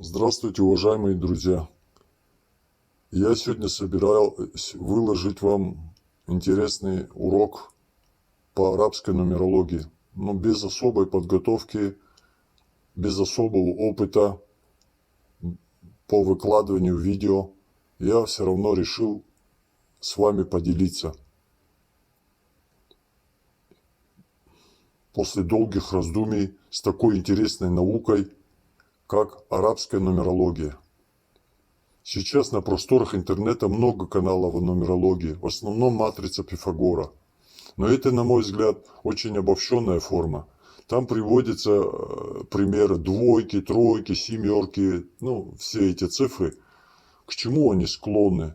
Здравствуйте, уважаемые друзья! Я сегодня собираюсь выложить вам интересный урок по арабской нумерологии. Но без особой подготовки, без особого опыта по выкладыванию видео, я все равно решил с вами поделиться. После долгих раздумий с такой интересной наукой, как арабская нумерология. Сейчас на просторах интернета много каналов о нумерологии, в основном матрица Пифагора. Но это, на мой взгляд, очень обобщенная форма. Там приводятся примеры двойки, тройки, семерки, все эти цифры, к чему они склонны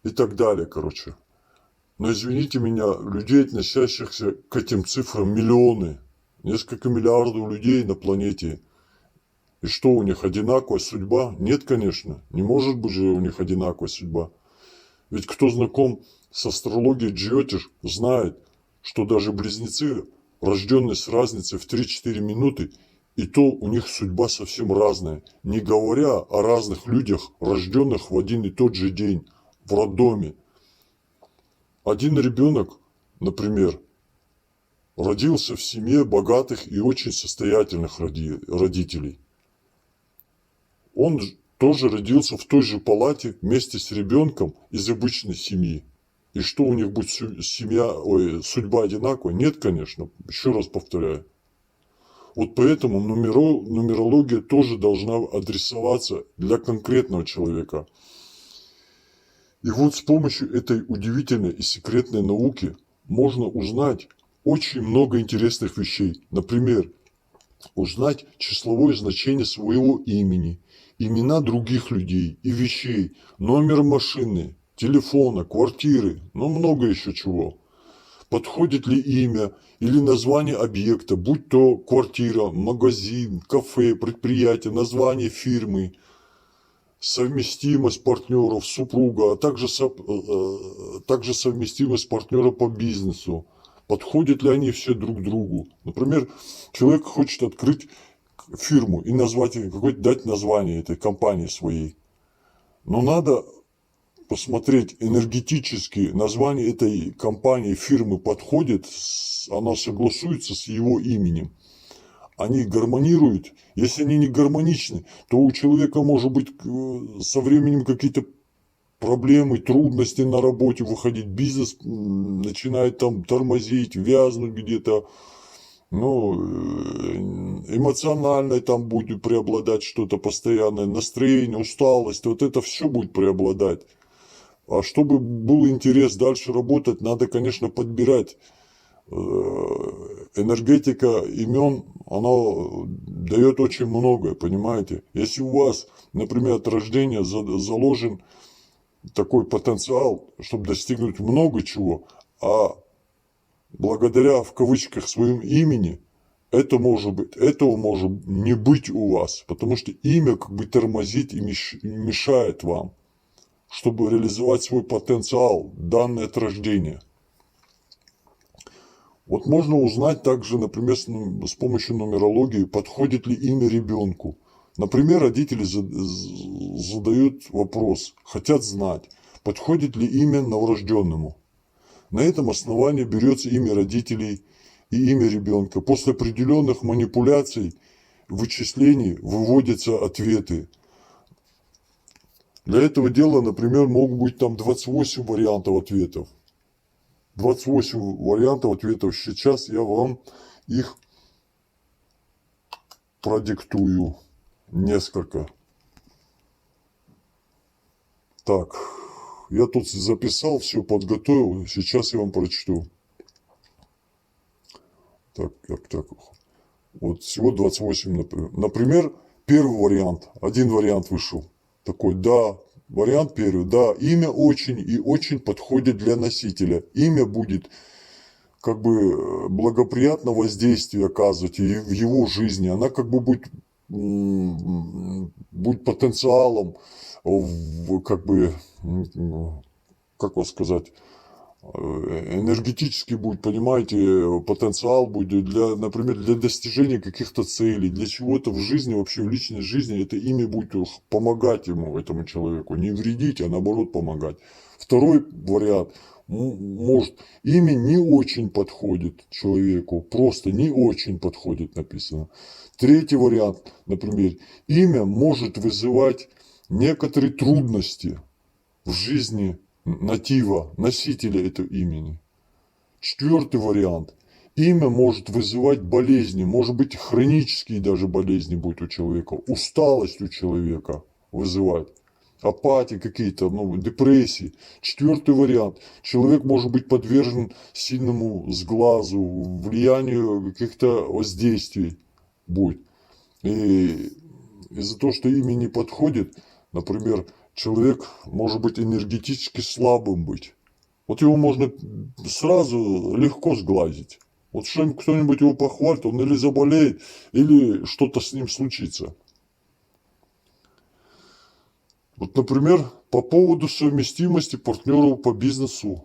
и так далее, короче. Но извините меня, людей, относящихся к этим цифрам, миллионы, несколько миллиардов людей на планете. И что, у них одинаковая судьба? Нет, конечно, не может быть же у них одинаковая судьба. Ведь кто знаком с астрологией Джиотиш, знает, что даже близнецы, рожденные с разницей в 3-4 минуты, и то у них судьба совсем разная, не говоря о разных людях, рожденных в один и тот же день, в роддоме. Один ребенок, например, родился в семье богатых и очень состоятельных родителей. Он тоже родился в той же палате вместе с ребенком из обычной семьи. И что, у них будет судьба одинаковая? Нет, конечно. Еще раз повторяю. Вот поэтому нумерология тоже должна адресоваться для конкретного человека. И вот с помощью этой удивительной и секретной науки можно узнать очень много интересных вещей. Например, узнать числовое значение своего имени, имена других людей и вещей, номер машины, телефона, квартиры, много еще чего. Подходит ли имя или название объекта, будь то квартира, магазин, кафе, предприятие, название фирмы, совместимость партнеров, супруга, а также совместимость партнера по бизнесу. Подходят ли они все друг другу? Например, человек хочет открыть фирму и дать название этой компании своей. Но надо посмотреть энергетически, название этой компании, фирмы подходит, она согласуется с его именем. Они гармонируют. Если они не гармоничны, то у человека может быть со временем какие-то проблемы, трудности на работе выходить, бизнес начинает там тормозить, вязнуть где-то, эмоционально там будет преобладать что-то постоянное, настроение, усталость, вот это все будет преобладать. А чтобы был интерес дальше работать, надо, конечно, подбирать. Энергетика имен, она дает очень многое, понимаете. Если у вас, например, от рождения заложен такой потенциал, чтобы достигнуть много чего, а благодаря, в кавычках, своему имени, этого может не быть у вас, потому что имя тормозит и мешает вам, чтобы реализовать свой потенциал, данный от рождения. Вот можно узнать также, например, с помощью нумерологии, подходит ли имя ребенку. Например, родители задают вопрос, хотят знать, подходит ли имя новорожденному. На этом основании берется имя родителей и имя ребенка. После определенных манипуляций, вычислений выводятся ответы. Для этого дела, например, могут быть там 28 вариантов ответов. 28 вариантов ответов. Сейчас я вам их продиктую. Несколько. Так, я тут записал, все подготовил. Сейчас я вам прочту. Так. Вот всего 28, например. Например, первый вариант. Один вариант вышел. Такой, да. Вариант первый, да, имя очень и очень подходит для носителя. Имя будет благоприятно воздействие оказывать в его жизни. Она будет потенциалом, энергетически будет, понимаете, потенциал будет для, например, для достижения каких-то целей, для чего-то в жизни, вообще в личной жизни, это имя будет помогать ему, этому человеку, не вредить, а наоборот помогать. Второй вариант, может, имя не очень подходит человеку, просто не очень подходит написано. Третий вариант, например, имя может вызывать некоторые трудности в жизни натива, носителя этого имени. Четвертый вариант. Имя может вызывать болезни, может быть хронические даже болезни будет у человека, усталость у человека вызывать, апатии какие-то, депрессии. Четвертый вариант. Человек может быть подвержен сильному сглазу, влиянию каких-то воздействий будет. И из-за того, что имя не подходит, например, человек может быть энергетически слабым быть. Вот его можно сразу легко сглазить. Вот кто-нибудь его похвалит, он или заболеет, или что-то с ним случится. Вот, например, по поводу совместимости партнеров по бизнесу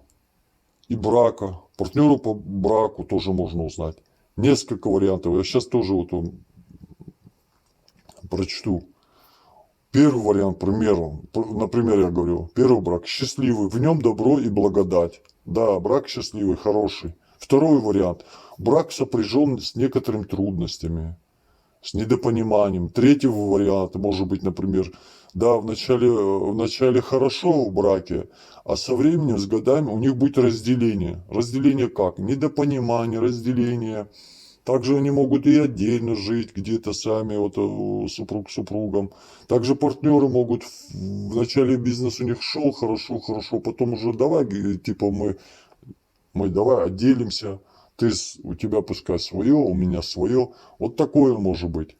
и брака. Партнеров по браку тоже можно узнать. Несколько вариантов. Я сейчас тоже вот прочту. Первый вариант, к примеру, например, я говорю, первый брак счастливый, в нем добро и благодать. Да, брак счастливый, хороший. Второй вариант, брак сопряжен с некоторыми трудностями, с недопониманием. Третий вариант, может быть, например, да, вначале хорошо в браке, а со временем, с годами у них будет разделение. Разделение как? Недопонимание, разделение. Также они могут и отдельно жить где-то сами, вот супруг с супругом. Также партнеры могут, в начале бизнес у них шел хорошо, потом уже давай, типа мы давай отделимся, у тебя пускай свое, у меня свое. Вот такое может быть.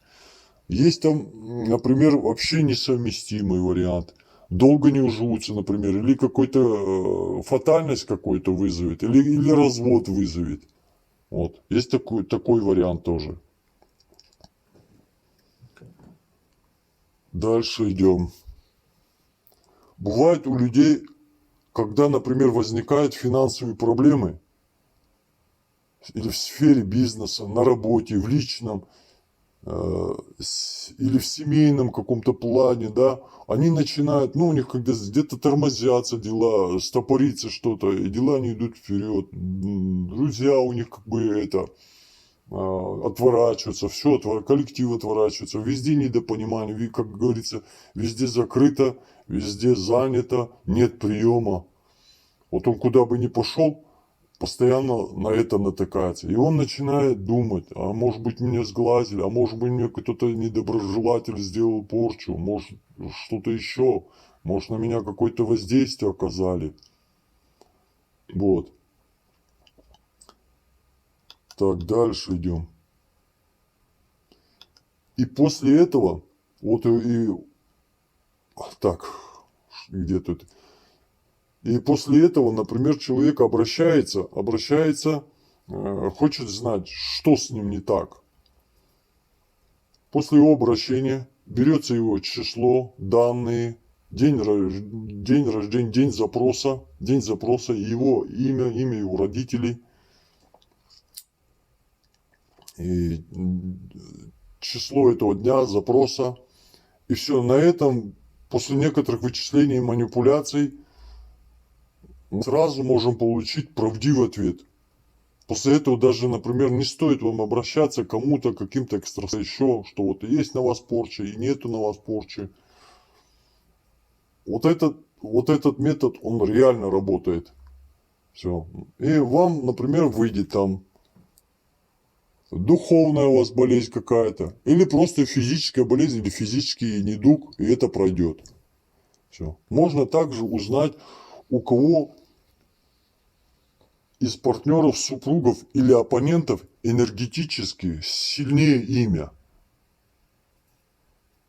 Есть там, например, вообще несовместимый вариант. Долго не уживутся, например, или какой-то фатальность какой-то вызовет, или развод вызовет. Вот. Есть такой вариант тоже. Дальше идем. Бывает у людей, когда, например, возникают финансовые проблемы, или в сфере бизнеса, на работе, в личном, или в семейном каком-то плане, да, они начинают, у них когда где-то тормозятся дела, стопорится что-то, и дела не идут вперед, друзья у них отворачиваются, все, коллектив отворачивается, везде недопонимание, как говорится, везде закрыто, везде занято, нет приема. Вот он куда бы ни пошел, постоянно на это натыкается. И он начинает думать, а может быть меня сглазили, а может быть мне кто-то недоброжелатель сделал порчу, может что-то еще, может на меня какое-то воздействие оказали. Вот. Так, дальше идем. И после этого, где тут? И после этого, например, человек обращается, хочет знать, что с ним не так. После его обращения берется его число, данные, день рождения, день запроса, его имя его родителей, и число этого дня запроса. И все, на этом, после некоторых вычислений и манипуляций, мы сразу можем получить правдивый ответ. После этого даже, например, не стоит вам обращаться к кому-то, каким-то экстрасенсам еще, что вот есть на вас порча и нету на вас порчи. Вот этот метод, он реально работает. Все. И вам, например, выйдет там духовная у вас болезнь какая-то, или просто физическая болезнь, или физический недуг, и это пройдет. Все. Можно также узнать, у кого из партнеров, супругов или оппонентов энергетически сильнее имя.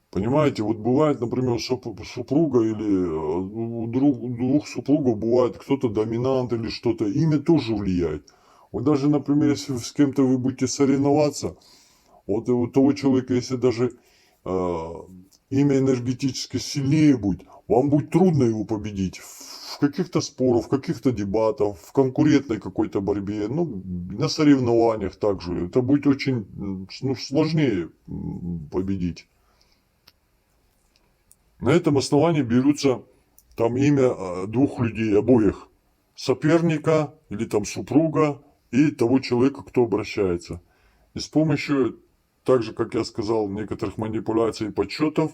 Понимаете, вот бывает, например, супруга или у двух супругов бывает кто-то доминант или что-то, имя тоже влияет. Вот даже, например, если с кем-то вы будете соревноваться, вот у того человека, если даже имя энергетически сильнее будет, вам будет трудно его победить в в каких-то спорах, в каких-то дебатах, в конкурентной какой-то борьбе, ну, на соревнованиях также. Это будет очень, ну, сложнее победить. На этом основании берутся там имя двух людей, обоих. Соперника или там супруга и того человека, кто обращается. И с помощью, так же, как я сказал, некоторых манипуляций и подсчетов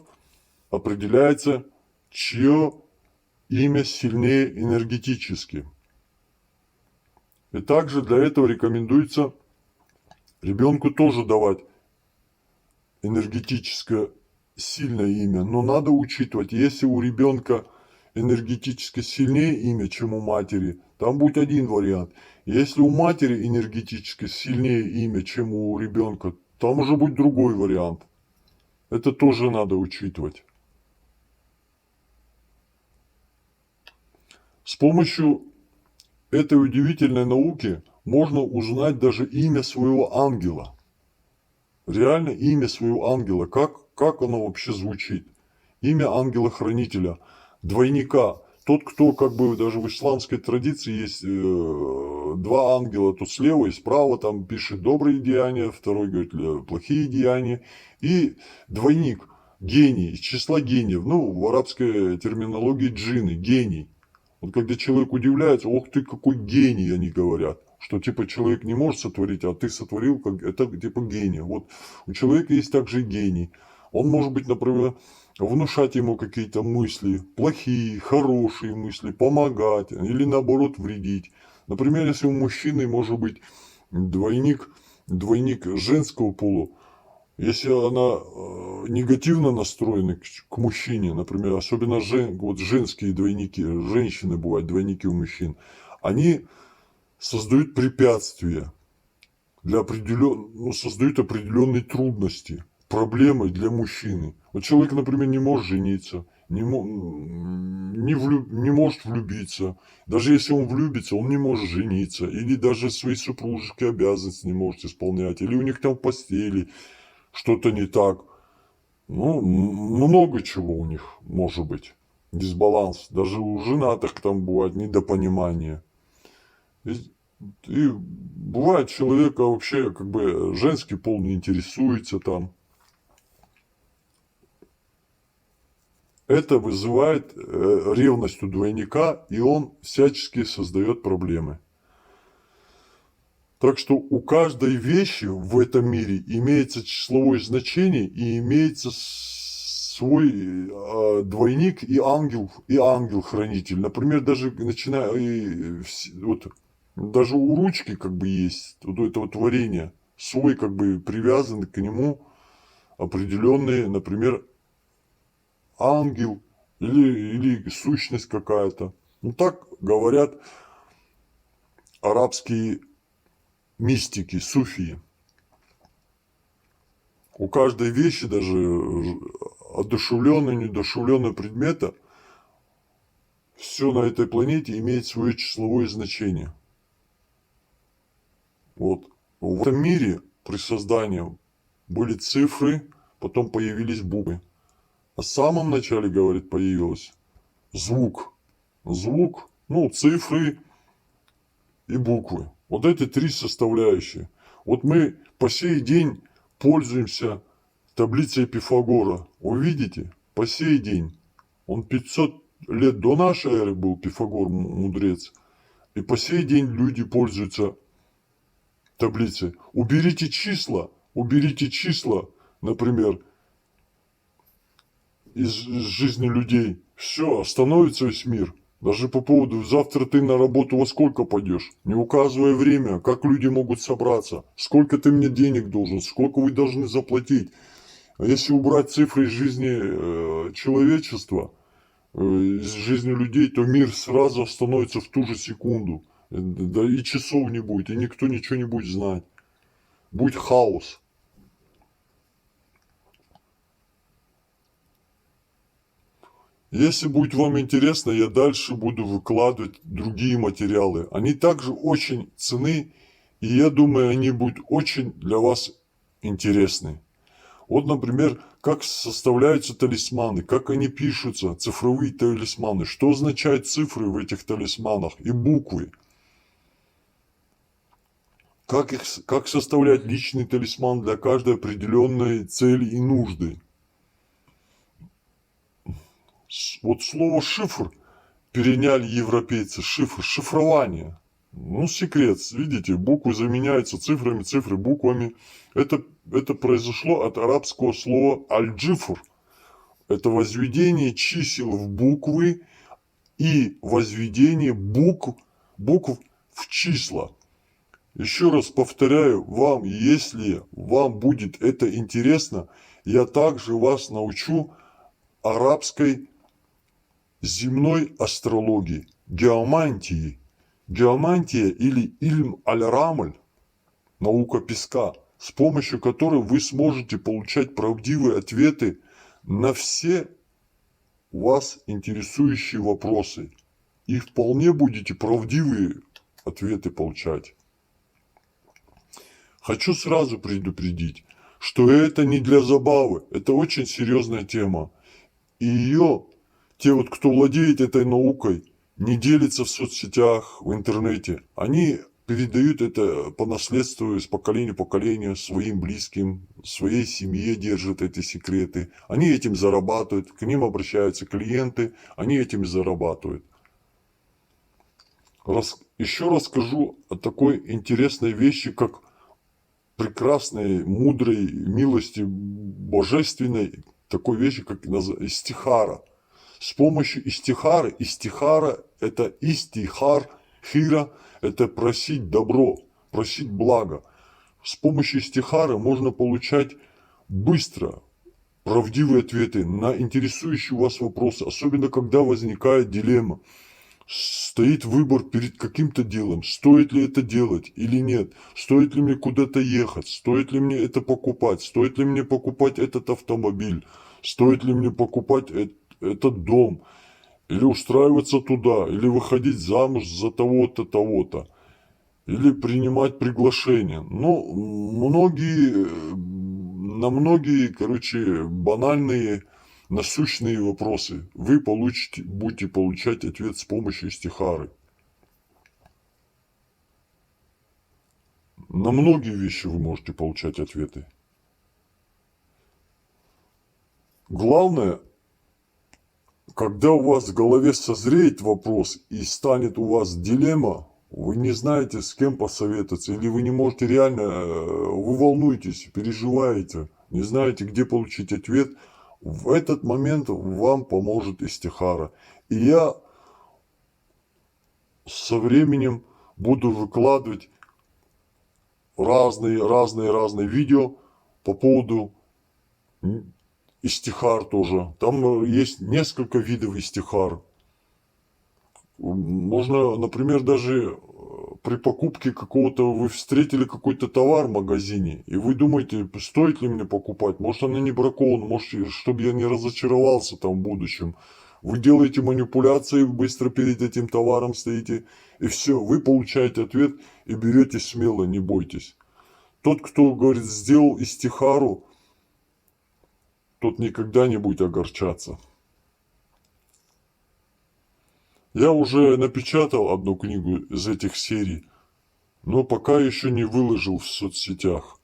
определяется, чье имя сильнее энергетически. И также для этого рекомендуется ребенку тоже давать энергетическое сильное имя. Но надо учитывать, если у ребенка энергетически сильнее имя, чем у матери, там будет один вариант. Если у матери энергетически сильнее имя, чем у ребенка, там уже будет другой вариант. Это тоже надо учитывать. С помощью этой удивительной науки можно узнать даже имя своего ангела. Реально имя своего ангела, как оно вообще звучит. Имя ангела-хранителя, двойника. Тот, кто как бы даже в исламской традиции есть два ангела, тут слева и справа там пишет добрые деяния, второй говорит плохие деяния. И двойник, гений, из числа гениев. Ну, в арабской терминологии джинны, гений. Вот когда человек удивляется, ох ты, какой гений, они говорят. Что типа человек не может сотворить, а ты сотворил, как это типа гений. Вот у человека есть также гений. Он может быть, например, внушать ему какие-то мысли, плохие, хорошие мысли, помогать или наоборот вредить. Например, если у мужчины может быть двойник женского пола, если она негативно настроена к мужчине, например, особенно вот женские двойники, женщины бывают, двойники у мужчин, они создают препятствия, создают определенные трудности, проблемы для мужчины. Вот человек, например, не может жениться, не может влюбиться. Даже если он влюбится, он не может жениться. Или даже свои супружеские обязанности не может исполнять. Или у них там в постели что-то не так. Ну, много чего у них может быть. Дисбаланс. Даже у женатых там бывает недопонимание. И бывает человека вообще как бы женский пол не интересуется там. Это вызывает ревность у двойника, и он всячески создает проблемы. Так что у каждой вещи в этом мире имеется числовое значение и имеется свой двойник и ангел-хранитель. Например, даже даже у ручки как бы есть вот этого творения свой как бы привязан к нему определенный, например, ангел или сущность какая-то. Ну так говорят арабские мистики, суфии. У каждой вещи, даже одушевленного, неодушевленного предмета, все на этой планете имеет свое числовое значение. Вот. В этом мире при создании были цифры, потом появились буквы. А в самом начале, говорит, появился звук. Звук, ну, цифры и буквы. Вот эти три составляющие. Вот мы по сей день пользуемся таблицей Пифагора. Вы видите? По сей день. Он 500 лет до нашей эры был, Пифагор, мудрец. И по сей день люди пользуются таблицей. Уберите числа, например, из жизни людей. Все, остановится весь мир. Даже по поводу, завтра ты на работу во сколько пойдешь? Не указывая время, как люди могут собраться. Сколько ты мне денег должен, сколько вы должны заплатить. А если убрать цифры из жизни человечества, из жизни людей, то мир сразу остановится в ту же секунду. Да и часов не будет, и никто ничего не будет знать. Будет хаос. Если будет вам интересно, я дальше буду выкладывать другие материалы. Они также очень ценны, и я думаю, они будут очень для вас интересны. Вот, например, как составляются талисманы, как они пишутся, цифровые талисманы, что означают цифры в этих талисманах и буквы. Как составлять личный талисман для каждой определенной цели и нужды. Вот слово «шифр» переняли европейцы. Шифр, шифрование. Ну, секрет. Видите, буквы заменяются цифрами, цифры буквами. Это произошло от арабского слова аль-джифр. Это возведение чисел в буквы и возведение букв в числа. Еще раз повторяю вам, если вам будет это интересно, я также вас научу арабской земной астрологии, геомантии. Геомантия или ильм аль-рамль, наука песка, с помощью которой вы сможете получать правдивые ответы на все вас интересующие вопросы. И вполне будете правдивые ответы получать. Хочу сразу предупредить, что это не для забавы, это очень серьезная тема. И ее, те вот, кто владеет этой наукой, не делятся в соцсетях, в интернете. Они передают это по наследству из поколения в поколение своим близким, своей семье держат эти секреты. Они этим зарабатывают, к ним обращаются клиенты, они этим зарабатывают. Еще расскажу о такой интересной вещи, как прекрасной, мудрой милости божественной, такой вещи, как истихара. С помощью истихара это истихар, хира, это просить добро, просить благо. С помощью истихара можно получать быстро правдивые ответы на интересующие вас вопросы, особенно когда возникает дилемма. Стоит выбор перед каким-то делом, стоит ли это делать или нет, стоит ли мне куда-то ехать, стоит ли мне это покупать, стоит ли мне покупать этот автомобиль, стоит ли мне покупать этот дом, или устраиваться туда, или выходить замуж за того-то, того-то, или принимать приглашение. Ну, на многие, банальные, насущные вопросы вы будете получать ответ с помощью истихары. На многие вещи вы можете получать ответы. Главное, когда у вас в голове созреет вопрос и станет у вас дилемма, вы не знаете, с кем посоветоваться, или вы не можете реально, вы волнуетесь, переживаете, не знаете, где получить ответ, в этот момент вам поможет истихара. И я со временем буду выкладывать разные видео по поводу истихар тоже. Там есть несколько видов истихар. Можно, например, даже при покупке какого-то, вы встретили какой-то товар в магазине, и вы думаете, стоит ли мне покупать, может она не бракована, может, чтобы я не разочаровался там в будущем. Вы делаете манипуляции, быстро перед этим товаром стоите, и все, вы получаете ответ и берете смело, не бойтесь. Тот, кто, говорит, сделал истихару, тот никогда не будет огорчаться. Я уже напечатал одну книгу из этих серий, но пока еще не выложил в соцсетях.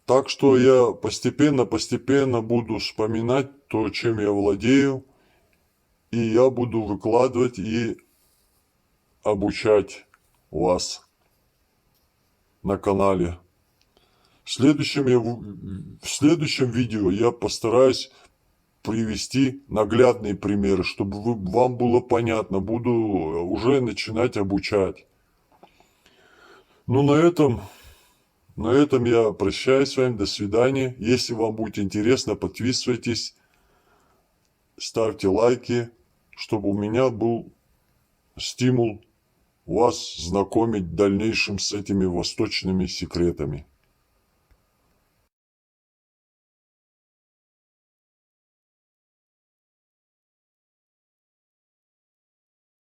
Так что я постепенно буду вспоминать то, чем я владею, и я буду выкладывать и обучать вас на канале. В следующем видео я постараюсь привести наглядные примеры, чтобы вам было понятно. Буду уже начинать обучать. Ну, на этом я прощаюсь с вами. До свидания. Если вам будет интересно, подписывайтесь, ставьте лайки, чтобы у меня был стимул вас знакомить в дальнейшем с этими восточными секретами.